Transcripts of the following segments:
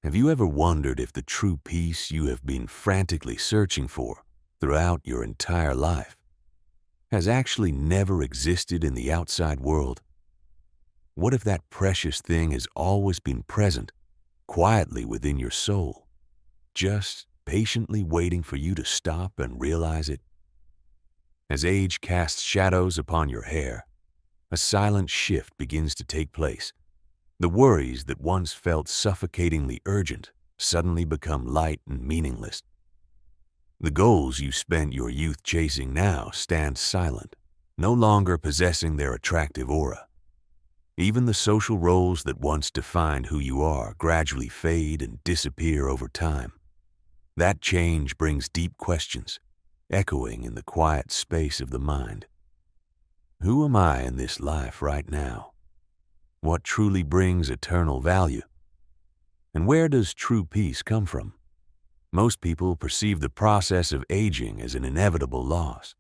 Have you ever wondered if the true peace you have been frantically searching for throughout your entire life has actually never existed in the outside world? What if that precious thing has always been present, quietly within your soul, just patiently waiting for you to stop and realize it? As age casts shadows upon your hair, a silent shift begins to take place. The worries that once felt suffocatingly urgent suddenly become light and meaningless. The goals you spent your youth chasing now stand silent, no longer possessing their attractive aura. Even the social roles that once defined who you are gradually fade and disappear over time. That change brings deep questions, echoing in the quiet space of the mind. Who am I in this life right now? What truly brings eternal value? And where does true peace come from? Most people perceive the process of aging as an inevitable loss.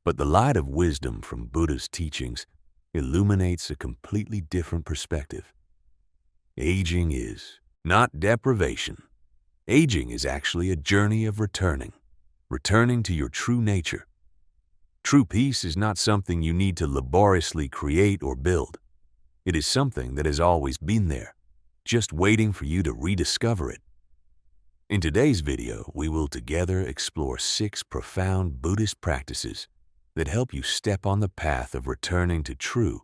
But the light of wisdom from Buddha's teachings illuminates a completely different perspective. Aging is not deprivation. Aging is actually a journey of returning to your true nature. True peace is not something you need to laboriously create or build. It is something that has always been there, just waiting for you to rediscover it. In today's video, we will together explore 6 profound Buddhist practices that help you step on the path of returning to true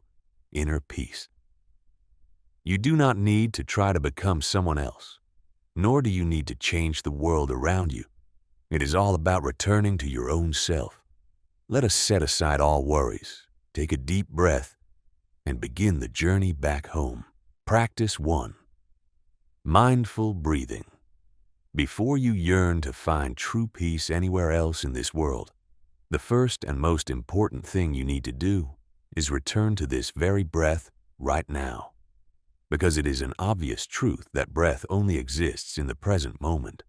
inner peace. You do not need to try to become someone else, nor do you need to change the world around you. It is all about returning to your own self. Let us set aside all worries, take a deep breath, and begin the journey back home. Practice 1. Mindful breathing. Before you yearn to find true peace anywhere else in this world, the first and most important thing you need to do is return to this very breath right now, because it is an obvious truth that breath only exists in the present moment.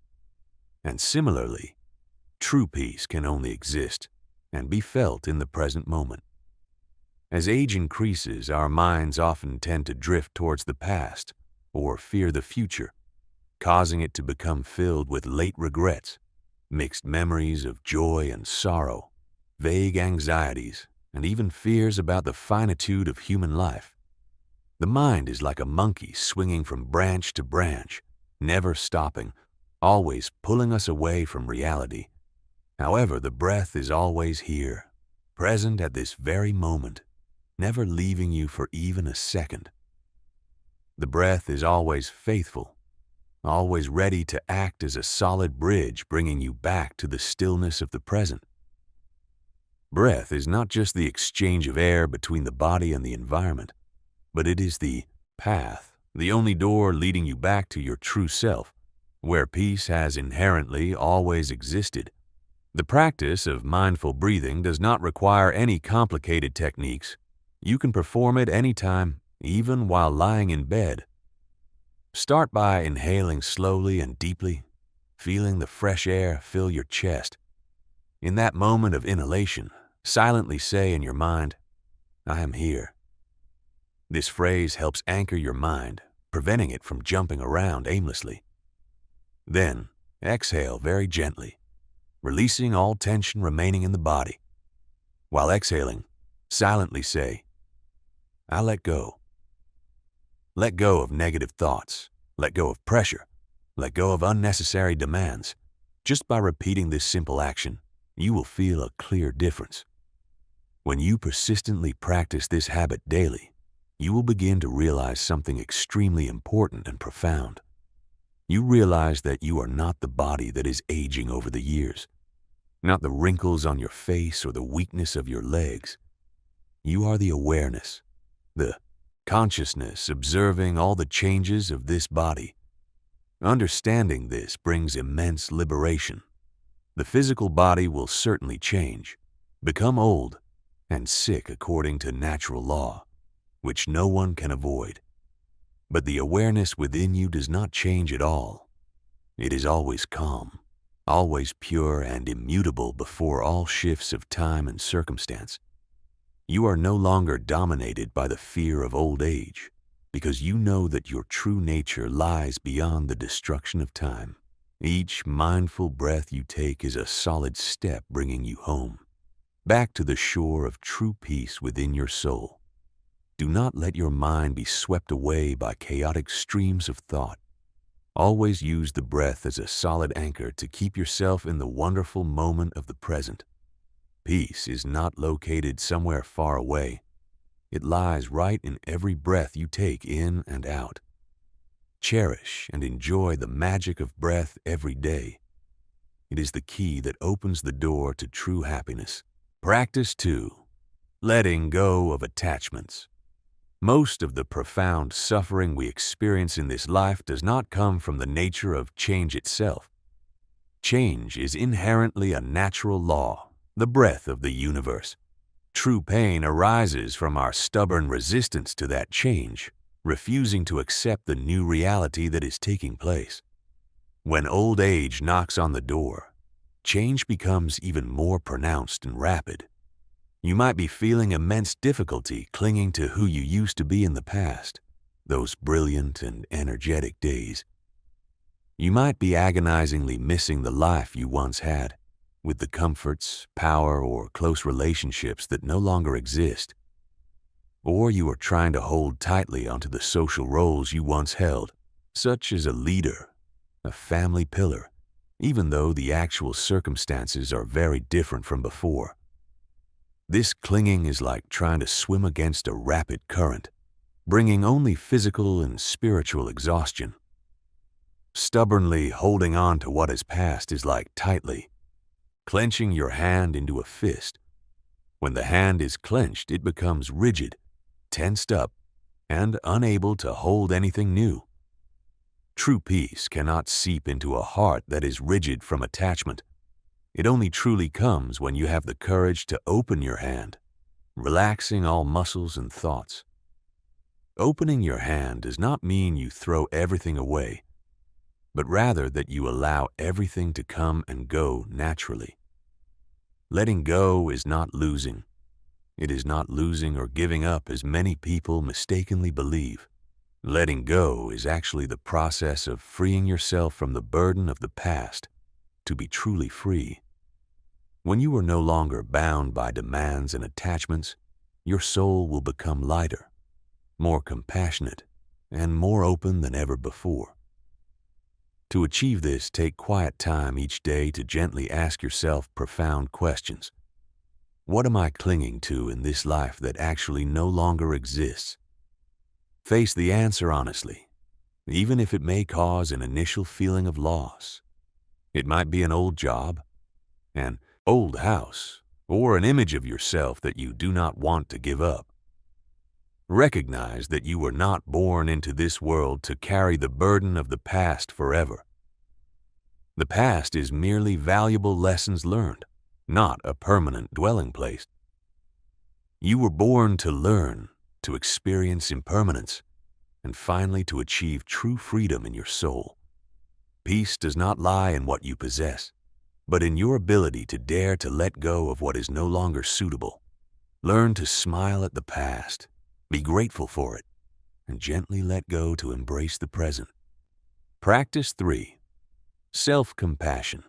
And similarly, true peace can only exist and be felt in the present moment. As age increases, our minds often tend to drift towards the past or fear the future, causing it to become filled with late regrets, mixed memories of joy and sorrow, vague anxieties, and even fears about the finitude of human life. The mind is like a monkey swinging from branch to branch, never stopping, always pulling us away from reality. However, the breath is always here, present at this very moment, never leaving you for even a second. The breath is always faithful, always ready to act as a solid bridge bringing you back to the stillness of the present. Breath is not just the exchange of air between the body and the environment, but it is the path, the only door leading you back to your true self, where peace has inherently always existed. The practice of mindful breathing does not require any complicated techniques. You can perform it anytime, even while lying in bed. Start by inhaling slowly and deeply, feeling the fresh air fill your chest. In that moment of inhalation, silently say in your mind, "I am here." This phrase helps anchor your mind, preventing it from jumping around aimlessly. Then, exhale very gently, releasing all tension remaining in the body. While exhaling, silently say, "I let go." Let go of negative thoughts, let go of pressure, let go of unnecessary demands. Just by repeating this simple action, you will feel a clear difference. When you persistently practice this habit daily, you will begin to realize something extremely important and profound. You realize that you are not the body that is aging over the years, not the wrinkles on your face or the weakness of your legs. You are the awareness, the consciousness observing all the changes of this body. Understanding this brings immense liberation. The physical body will certainly change, become old, and sick according to natural law, which no one can avoid. But the awareness within you does not change at all. It is always calm, always pure and immutable before all shifts of time and circumstance. You are no longer dominated by the fear of old age. because you know that your true nature lies beyond the destruction of time. Each mindful breath you take is a solid step bringing you home, back to the shore of true peace within your soul. Do not let your mind be swept away by chaotic streams of thought. Always use the breath as a solid anchor to keep yourself in the wonderful moment of the present. Peace is not located somewhere far away. It lies right in every breath you take in and out. Cherish and enjoy the magic of breath every day. It is the key that opens the door to true happiness. Practice 2. Letting go of attachments. Most of the profound suffering we experience in this life does not come from the nature of change itself. Change is inherently a natural law, the breath of the universe. True pain arises from our stubborn resistance to that change, refusing to accept the new reality that is taking place. When old age knocks on the door, change becomes even more pronounced and rapid. You might be feeling immense difficulty clinging to who you used to be in the past, those brilliant and energetic days. You might be agonizingly missing the life you once had, with the comforts, power, or close relationships that no longer exist. Or you are trying to hold tightly onto the social roles you once held, such as a leader, a family pillar, even though the actual circumstances are very different from before. This clinging is like trying to swim against a rapid current, bringing only physical and spiritual exhaustion. Stubbornly holding on to what has passed is like tightly clenching your hand into a fist. When the hand is clenched, it becomes rigid, tensed up, and unable to hold anything new. True peace cannot seep into a heart that is rigid from attachment. It only truly comes when you have the courage to open your hand, relaxing all muscles and thoughts. Opening your hand does not mean you throw everything away, but rather that you allow everything to come and go naturally. Letting go is not losing. It is not losing or giving up as many people mistakenly believe. Letting go is actually the process of freeing yourself from the burden of the past to be truly free. When you are no longer bound by demands and attachments, your soul will become lighter, more compassionate, and more open than ever before. To achieve this, take quiet time each day to gently ask yourself profound questions. What am I clinging to in this life that actually no longer exists? Face the answer honestly, even if it may cause an initial feeling of loss. It might be an old job, an old house, or an image of yourself that you do not want to give up. Recognize that you were not born into this world to carry the burden of the past forever. The past is merely valuable lessons learned, not a permanent dwelling place. You were born to learn, to experience impermanence, and finally to achieve true freedom in your soul. Peace does not lie in what you possess, but in your ability to dare to let go of what is no longer suitable. Learn to smile at the past, be grateful for it, and gently let go to embrace the present. Practice 3. Self-compassion.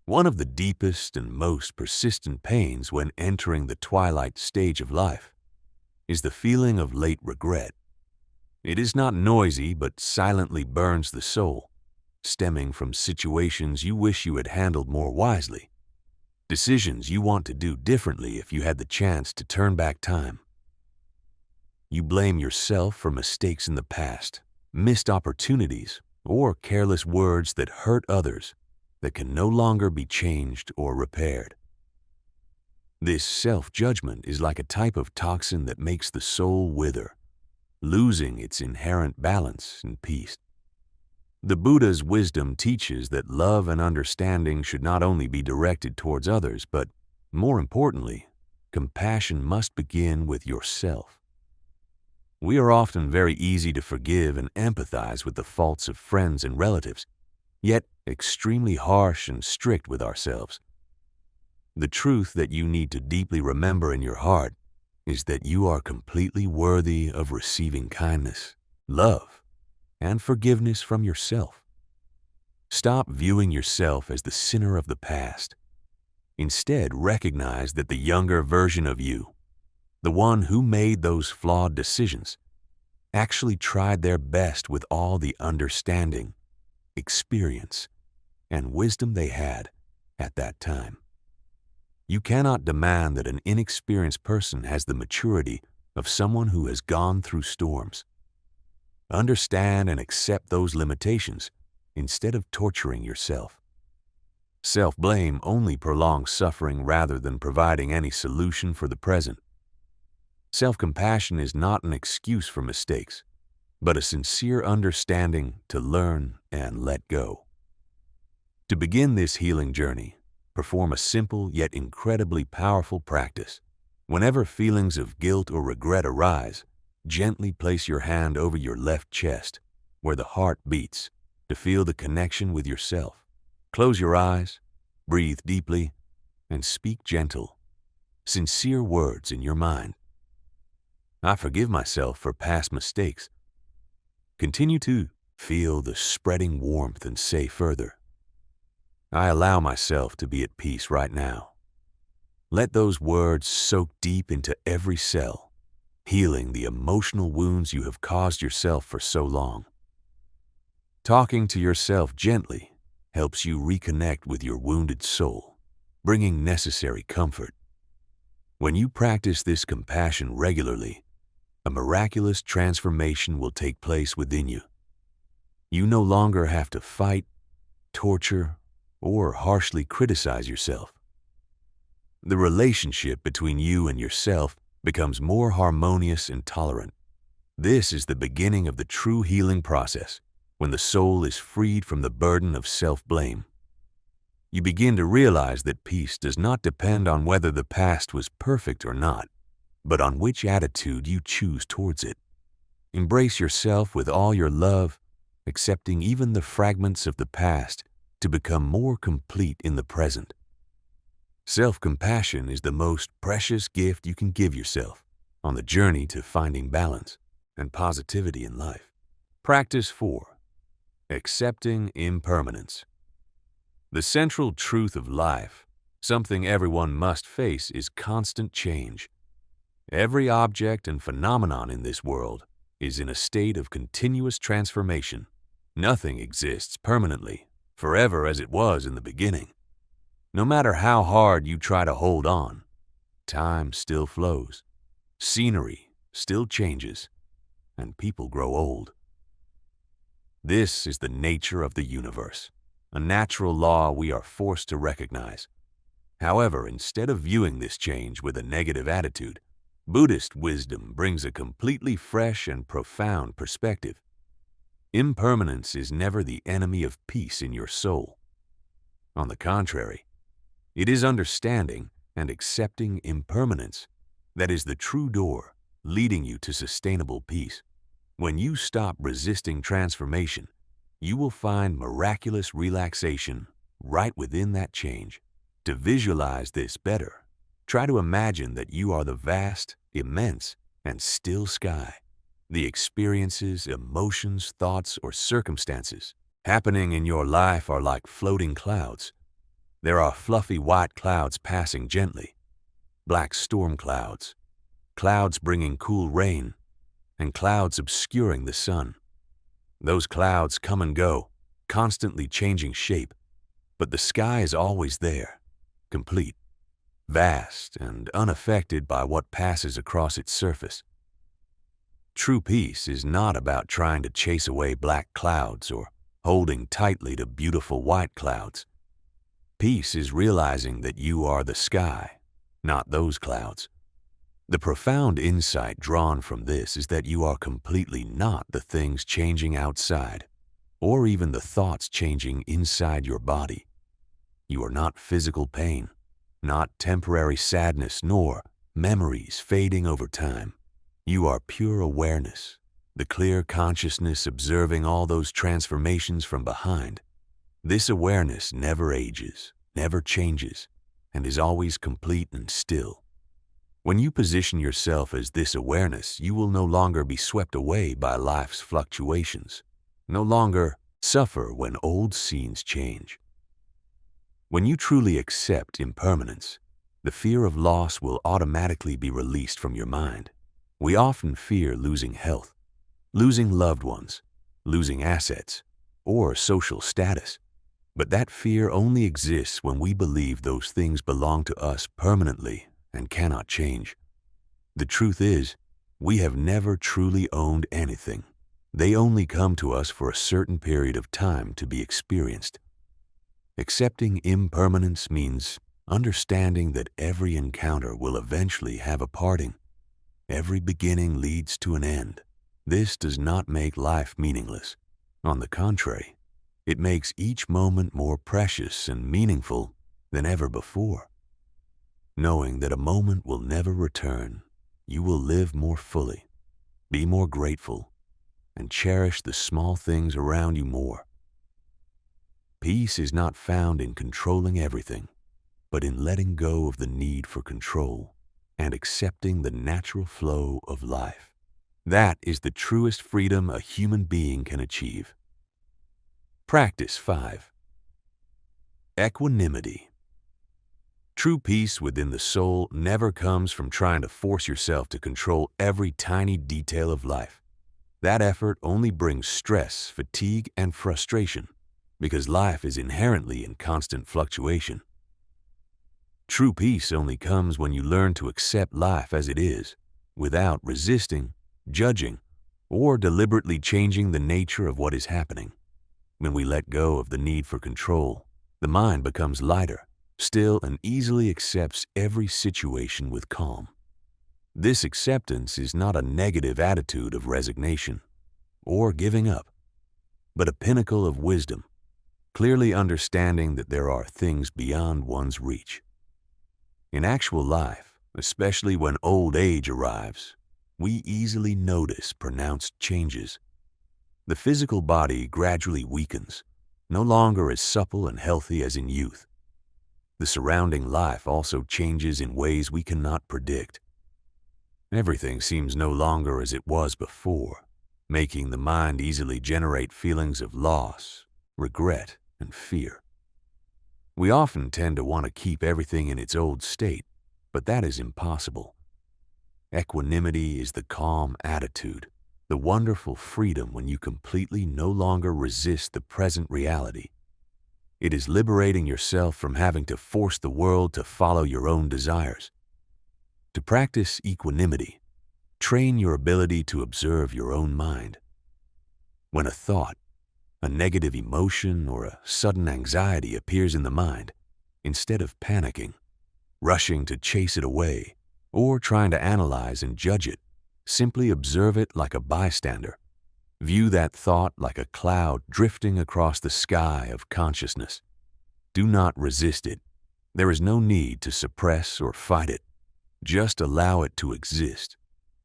One of the deepest and most persistent pains when entering the twilight stage of life is the feeling of late regret. It is not noisy but silently burns the soul, stemming from situations you wish you had handled more wisely, decisions you want to do differently if you had the chance to turn back time. You blame yourself for mistakes in the past, missed opportunities, or careless words that hurt others that can no longer be changed or repaired. This self-judgment is like a type of toxin that makes the soul wither, losing its inherent balance and peace. The Buddha's wisdom teaches that love and understanding should not only be directed towards others, but, more importantly, compassion must begin with yourself. We are often very easy to forgive and empathize with the faults of friends and relatives, yet extremely harsh and strict with ourselves. The truth that you need to deeply remember in your heart is that you are completely worthy of receiving kindness, love, and forgiveness from yourself. Stop viewing yourself as the sinner of the past. Instead, recognize that the younger version of you, the one who made those flawed decisions, actually tried their best with all the understanding, experience, and wisdom they had at that time. You cannot demand that an inexperienced person has the maturity of someone who has gone through storms. Understand and accept those limitations instead of torturing yourself. Self-blame only prolongs suffering rather than providing any solution for the present. Self-compassion is not an excuse for mistakes, but a sincere understanding to learn and let go. To begin this healing journey, perform a simple yet incredibly powerful practice. Whenever feelings of guilt or regret arise, gently place your hand over your left chest, where the heart beats, to feel the connection with yourself. Close your eyes, breathe deeply, and speak gentle, sincere words in your mind. I forgive myself for past mistakes. Continue to feel the spreading warmth and say further, I allow myself to be at peace right now. Let those words soak deep into every cell, healing the emotional wounds you have caused yourself for so long. Talking to yourself gently helps you reconnect with your wounded soul, bringing necessary comfort. When you practice this compassion regularly, a miraculous transformation will take place within you. You no longer have to fight, torture, or harshly criticize yourself. The relationship between you and yourself becomes more harmonious and tolerant. This is the beginning of the true healing process, when the soul is freed from the burden of self-blame. You begin to realize that peace does not depend on whether the past was perfect or not, but on which attitude you choose towards it. Embrace yourself with all your love, accepting even the fragments of the past to become more complete in the present. Self-compassion is the most precious gift you can give yourself on the journey to finding balance and positivity in life. Practice 4. Accepting impermanence. The central truth of life, something everyone must face, is constant change. Every object and phenomenon in this world is in a state of continuous transformation. Nothing exists permanently, forever as it was in the beginning. No matter how hard you try to hold on, time still flows, scenery still changes, and people grow old. This is the nature of the universe, a natural law we are forced to recognize. However, instead of viewing this change with a negative attitude, Buddhist wisdom brings a completely fresh and profound perspective. Impermanence is never the enemy of peace in your soul. On the contrary, it is understanding and accepting impermanence that is the true door leading you to sustainable peace. When you stop resisting transformation, you will find miraculous relaxation right within that change. To visualize this better, try to imagine that you are the vast, immense, and still sky. The experiences, emotions, thoughts, or circumstances happening in your life are like floating clouds. There are fluffy white clouds passing gently, black storm clouds, clouds bringing cool rain, and clouds obscuring the sun. Those clouds come and go, constantly changing shape, but the sky is always there, complete, vast, and unaffected by what passes across its surface. True peace is not about trying to chase away black clouds or holding tightly to beautiful white clouds. Peace is realizing that you are the sky, not those clouds. The profound insight drawn from this is that you are completely not the things changing outside, or even the thoughts changing inside your body. You are not physical pain, not temporary sadness, nor memories fading over time. You are pure awareness, the clear consciousness observing all those transformations from behind. This awareness never ages, never changes, and is always complete and still. When you position yourself as this awareness, you will no longer be swept away by life's fluctuations, no longer suffer when old scenes change. When you truly accept impermanence, the fear of loss will automatically be released from your mind. We often fear losing health, losing loved ones, losing assets, or social status. But that fear only exists when we believe those things belong to us permanently and cannot change. The truth is, we have never truly owned anything. They only come to us for a certain period of time to be experienced. Accepting impermanence means understanding that every encounter will eventually have a parting. Every beginning leads to an end. This does not make life meaningless. On the contrary, it makes each moment more precious and meaningful than ever before. Knowing that a moment will never return, you will live more fully, be more grateful, and cherish the small things around you more. Peace is not found in controlling everything, but in letting go of the need for control and accepting the natural flow of life. That is the truest freedom a human being can achieve. Practice 5. Equanimity. True peace within the soul never comes from trying to force yourself to control every tiny detail of life. That effort only brings stress, fatigue, and frustration, because life is inherently in constant fluctuation. True peace only comes when you learn to accept life as it is, without resisting, judging, or deliberately changing the nature of what is happening. When we let go of the need for control, the mind becomes lighter, still, and easily accepts every situation with calm. This acceptance is not a negative attitude of resignation or giving up, but a pinnacle of wisdom, clearly understanding that there are things beyond one's reach. In actual life, especially when old age arrives, we easily notice pronounced changes. The physical body gradually weakens, no longer as supple and healthy as in youth. The surrounding life also changes in ways we cannot predict. Everything seems no longer as it was before, making the mind easily generate feelings of loss, regret, and fear. We often tend to want to keep everything in its old state, but that is impossible. Equanimity is the calm attitude, the wonderful freedom when you completely no longer resist the present reality. It is liberating yourself from having to force the world to follow your own desires. To practice equanimity, train your ability to observe your own mind. When a thought, a negative emotion, or a sudden anxiety appears in the mind, instead of panicking, rushing to chase it away, or trying to analyze and judge it, simply observe it like a bystander. View that thought like a cloud drifting across the sky of consciousness. Do not resist it. There is no need to suppress or fight it. Just allow it to exist.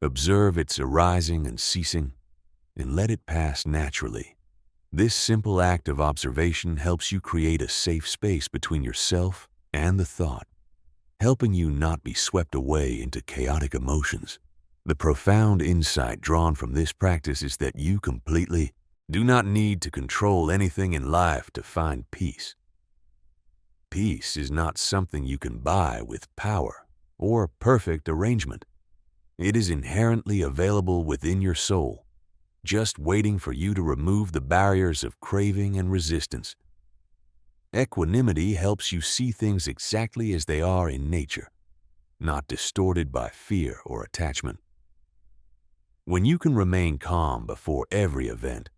Observe its arising and ceasing, and let it pass naturally. This simple act of observation helps you create a safe space between yourself and the thought, helping you not be swept away into chaotic emotions. The profound insight drawn from this practice is that you completely do not need to control anything in life to find peace. Peace is not something you can buy with power or perfect arrangement. It is inherently available within your soul, just waiting for you to remove the barriers of craving and resistance. Equanimity helps you see things exactly as they are in nature, not distorted by fear or attachment. When you can remain calm before every event,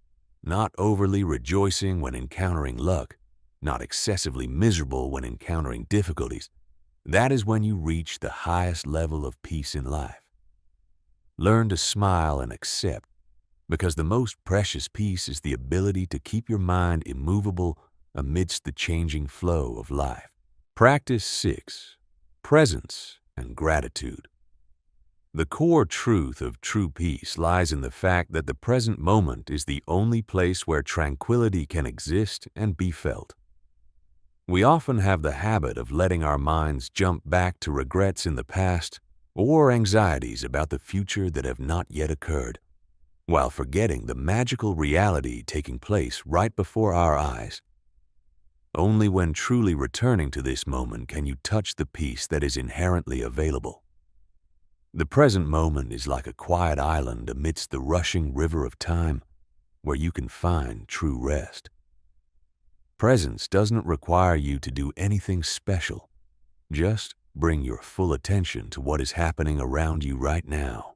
not overly rejoicing when encountering luck, not excessively miserable when encountering difficulties, that is when you reach the highest level of peace in life. Learn to smile and accept, because the most precious peace is the ability to keep your mind immovable amidst the changing flow of life. Practice 6. Presence and gratitude. The core truth of true peace lies in the fact that the present moment is the only place where tranquility can exist and be felt. We often have the habit of letting our minds jump back to regrets in the past or anxieties about the future that have not yet occurred, while forgetting the magical reality taking place right before our eyes. Only when truly returning to this moment can you touch the peace that is inherently available. The present moment is like a quiet island amidst the rushing river of time where you can find true rest. Presence doesn't require you to do anything special. Just bring your full attention to what is happening around you right now.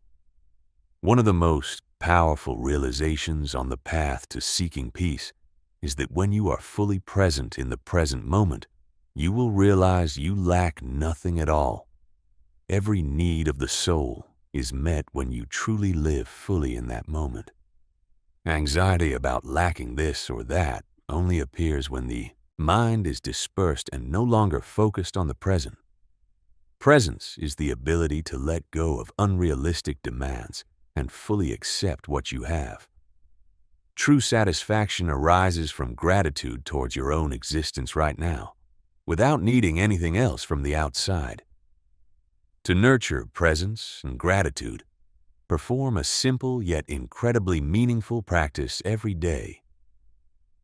One of the most powerful realizations on the path to seeking peace is that when you are fully present in the present moment, you will realize you lack nothing at all. Every need of the soul is met when you truly live fully in that moment. Anxiety about lacking this or that only appears when the mind is dispersed and no longer focused on the present. Presence is the ability to let go of unrealistic demands and fully accept what you have. True satisfaction arises from gratitude towards your own existence right now, without needing anything else from the outside. To nurture presence and gratitude, perform a simple yet incredibly meaningful practice every day.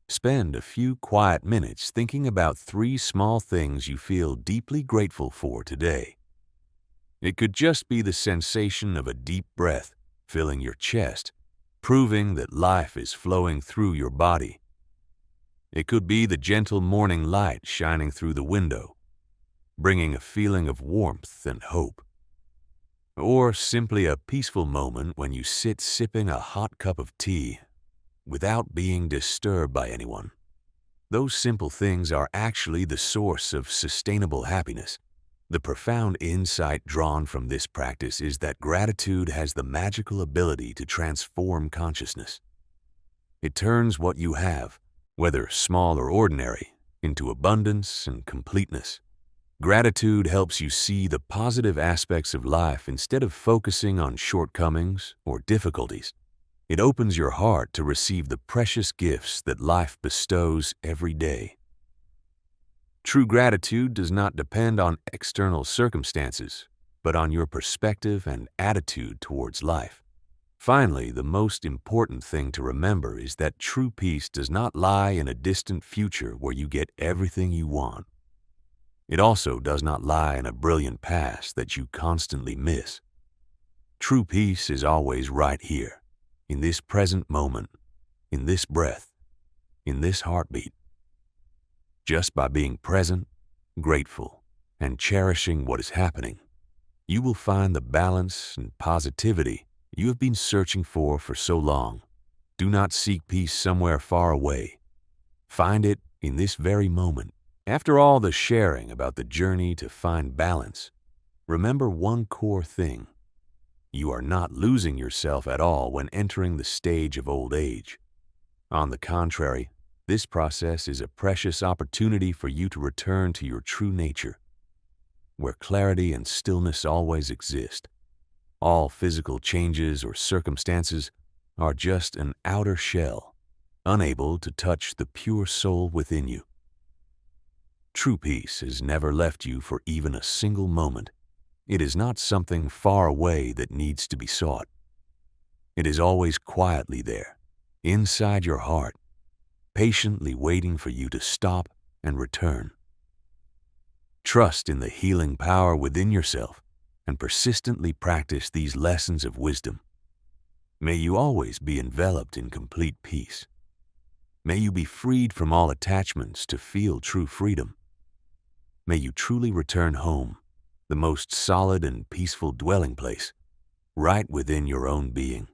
Spend a few quiet minutes thinking about 3 small things you feel deeply grateful for today. It could just be the sensation of a deep breath filling your chest, proving that life is flowing through your body. It could be the gentle morning light shining through the window, bringing a feeling of warmth and hope. Or simply a peaceful moment when you sit sipping a hot cup of tea without being disturbed by anyone. Those simple things are actually the source of sustainable happiness. The profound insight drawn from this practice is that gratitude has the magical ability to transform consciousness. It turns what you have, whether small or ordinary, into abundance and completeness. Gratitude helps you see the positive aspects of life instead of focusing on shortcomings or difficulties. It opens your heart to receive the precious gifts that life bestows every day. True gratitude does not depend on external circumstances, but on your perspective and attitude towards life. Finally, the most important thing to remember is that true peace does not lie in a distant future where you get everything you want. It also does not lie in a brilliant past that you constantly miss. True peace is always right here, in this present moment, in this breath, in this heartbeat. Just by being present, grateful, and cherishing what is happening, you will find the balance and positivity you have been searching for so long. Do not seek peace somewhere far away. Find it in this very moment. After all the sharing about the journey to find balance, remember one core thing. You are not losing yourself at all when entering the stage of old age. On the contrary, this process is a precious opportunity for you to return to your true nature, where clarity and stillness always exist. All physical changes or circumstances are just an outer shell, unable to touch the pure soul within you. True peace has never left you for even a single moment. It is not something far away that needs to be sought. It is always quietly there, inside your heart, patiently waiting for you to stop and return. Trust in the healing power within yourself and persistently practice these lessons of wisdom. May you always be enveloped in complete peace. May you be freed from all attachments to feel true freedom. May you truly return home, the most solid and peaceful dwelling place, right within your own being.